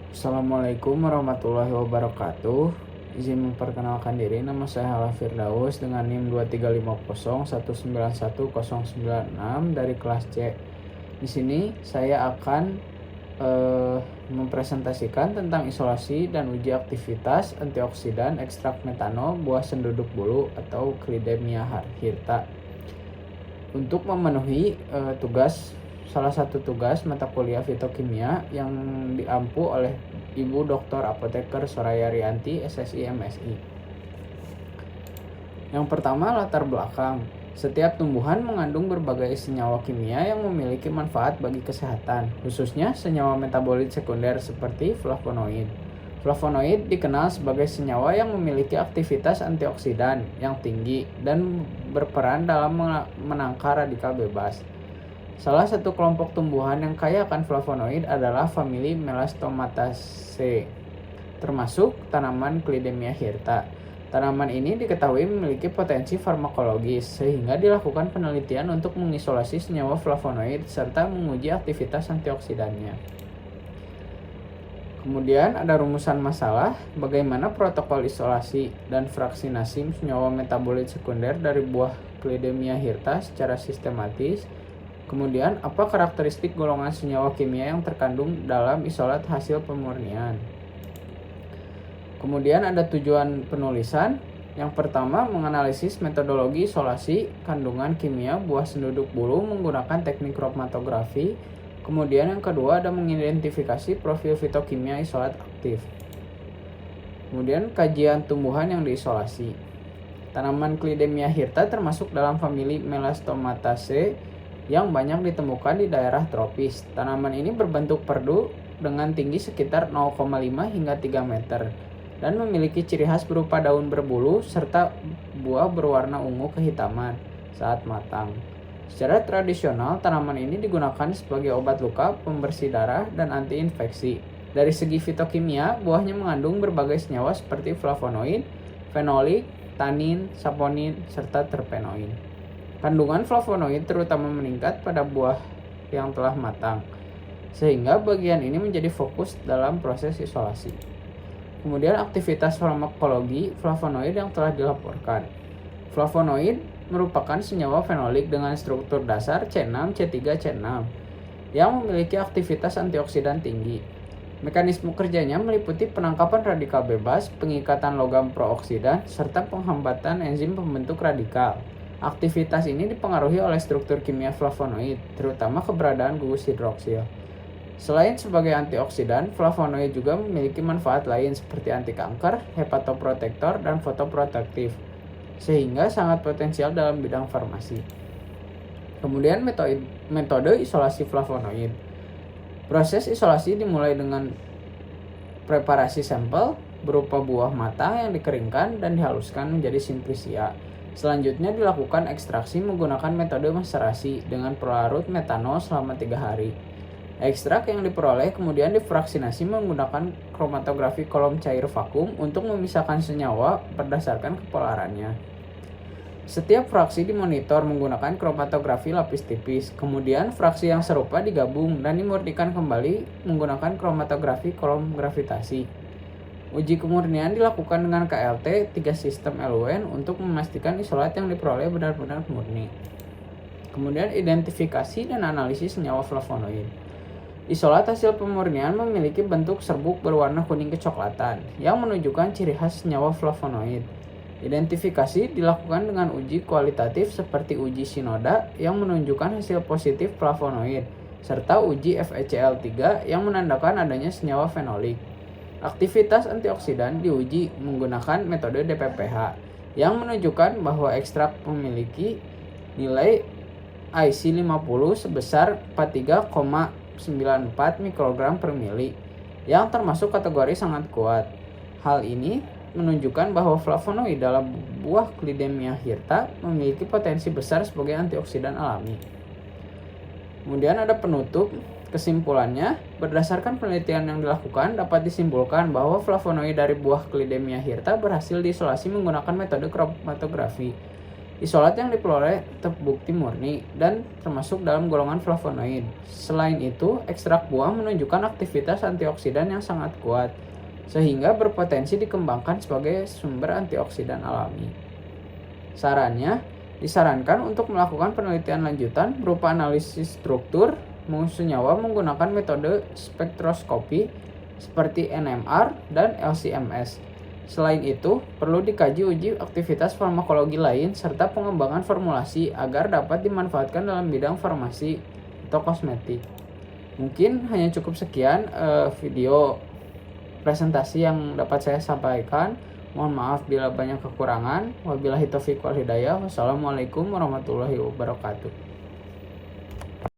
Assalamualaikum warahmatullahi wabarakatuh. Izin memperkenalkan diri, nama saya Hala Firdaus dengan NIM 23501911096 dari kelas C. Di sini saya akan mempresentasikan tentang isolasi dan uji aktivitas antioksidan ekstrak metanol buah senduduk bulu atau Clidemia hirta. Untuk memenuhi salah satu tugas mata kuliah fitokimia yang diampu oleh Ibu Dr. Apoteker Soraya Rianti, SSI MSI. Yang pertama, latar belakang. Setiap tumbuhan mengandung berbagai senyawa kimia yang memiliki manfaat bagi kesehatan, khususnya senyawa metabolit sekunder seperti flavonoid. Flavonoid dikenal sebagai senyawa yang memiliki aktivitas antioksidan yang tinggi dan berperan dalam menangkal radikal bebas. Salah satu kelompok tumbuhan yang kaya akan flavonoid adalah famili Melastomataceae, termasuk tanaman Clidemia hirta. Tanaman ini diketahui memiliki potensi farmakologis, sehingga dilakukan penelitian untuk mengisolasi senyawa flavonoid serta menguji aktivitas antioksidannya. Kemudian ada rumusan masalah, bagaimana protokol isolasi dan fraksinasi senyawa metabolit sekunder dari buah Clidemia hirta secara sistematis. Kemudian, apa karakteristik golongan senyawa kimia yang terkandung dalam isolat hasil pemurnian? Kemudian ada tujuan penulisan. Yang pertama, menganalisis metodologi isolasi kandungan kimia buah senduduk bulu menggunakan teknik kromatografi. Kemudian yang kedua ada mengidentifikasi profil fitokimia isolat aktif. Kemudian kajian tumbuhan yang diisolasi. Tanaman Clidemia hirta termasuk dalam famili Melastomataceae yang banyak ditemukan di daerah tropis. Tanaman ini berbentuk perdu dengan tinggi sekitar 0,5 hingga 3 meter dan memiliki ciri khas berupa daun berbulu serta buah berwarna ungu kehitaman saat matang. Secara tradisional, tanaman ini digunakan sebagai obat luka, pembersih darah, dan anti-infeksi. Dari segi fitokimia, buahnya mengandung berbagai senyawa seperti flavonoid, fenolik, tanin, saponin, serta terpenoid. Kandungan flavonoid terutama meningkat pada buah yang telah matang, sehingga bagian ini menjadi fokus dalam proses isolasi. Kemudian aktivitas farmakologi flavonoid yang telah dilaporkan. Flavonoid merupakan senyawa fenolik dengan struktur dasar C6, C3, C6 yang memiliki aktivitas antioksidan tinggi. Mekanisme kerjanya meliputi penangkapan radikal bebas, pengikatan logam prooksidan, serta penghambatan enzim pembentuk radikal. Aktivitas ini dipengaruhi oleh struktur kimia flavonoid, terutama keberadaan gugus hidroksil. Selain sebagai antioksidan, flavonoid juga memiliki manfaat lain seperti anti kanker, hepatoprotektor, dan fotoprotektif, sehingga sangat potensial dalam bidang farmasi. Kemudian metode isolasi flavonoid. Proses isolasi dimulai dengan preparasi sampel berupa buah matang yang dikeringkan dan dihaluskan menjadi simplisia. Selanjutnya dilakukan ekstraksi menggunakan metode maserasi dengan pelarut metanol selama 3 hari. Ekstrak yang diperoleh kemudian difraksinasi menggunakan kromatografi kolom cair vakum untuk memisahkan senyawa berdasarkan kepolarannya. Setiap fraksi dimonitor menggunakan kromatografi lapis tipis, kemudian fraksi yang serupa digabung dan dimurnikan kembali menggunakan kromatografi kolom gravitasi. Uji kemurnian dilakukan dengan KLT 3 sistem LUN untuk memastikan isolat yang diperoleh benar-benar murni. Kemudian identifikasi dan analisis senyawa flavonoid. Isolat hasil pemurnian memiliki bentuk serbuk berwarna kuning kecoklatan yang menunjukkan ciri khas senyawa flavonoid. Identifikasi dilakukan dengan uji kualitatif seperti uji sinoda yang menunjukkan hasil positif flavonoid, serta uji FeCl3 yang menandakan adanya senyawa fenolik. Aktivitas antioksidan diuji menggunakan metode DPPH yang menunjukkan bahwa ekstrak memiliki nilai IC50 sebesar 43,94 mikrogram per mili yang termasuk kategori sangat kuat. Hal ini menunjukkan bahwa flavonoid dalam buah Clidemia hirta memiliki potensi besar sebagai antioksidan alami. Kemudian ada penutup. Kesimpulannya, berdasarkan penelitian yang dilakukan, dapat disimpulkan bahwa flavonoid dari buah Clidemia hirta berhasil diisolasi menggunakan metode kromatografi. Isolat yang diperoleh terbukti murni dan termasuk dalam golongan flavonoid. Selain itu, ekstrak buah menunjukkan aktivitas antioksidan yang sangat kuat, sehingga berpotensi dikembangkan sebagai sumber antioksidan alami. Sarannya, disarankan untuk melakukan penelitian lanjutan berupa analisis struktur senyawa menggunakan metode spektroskopi seperti NMR dan LC-MS. Selain itu, perlu dikaji uji aktivitas farmakologi lain serta pengembangan formulasi agar dapat dimanfaatkan dalam bidang farmasi atau kosmetik. Mungkin hanya cukup sekian video presentasi yang dapat saya sampaikan. Mohon maaf bila banyak kekurangan. Wabillahi taufiq wal hidayah. Wassalamualaikum warahmatullahi wabarakatuh.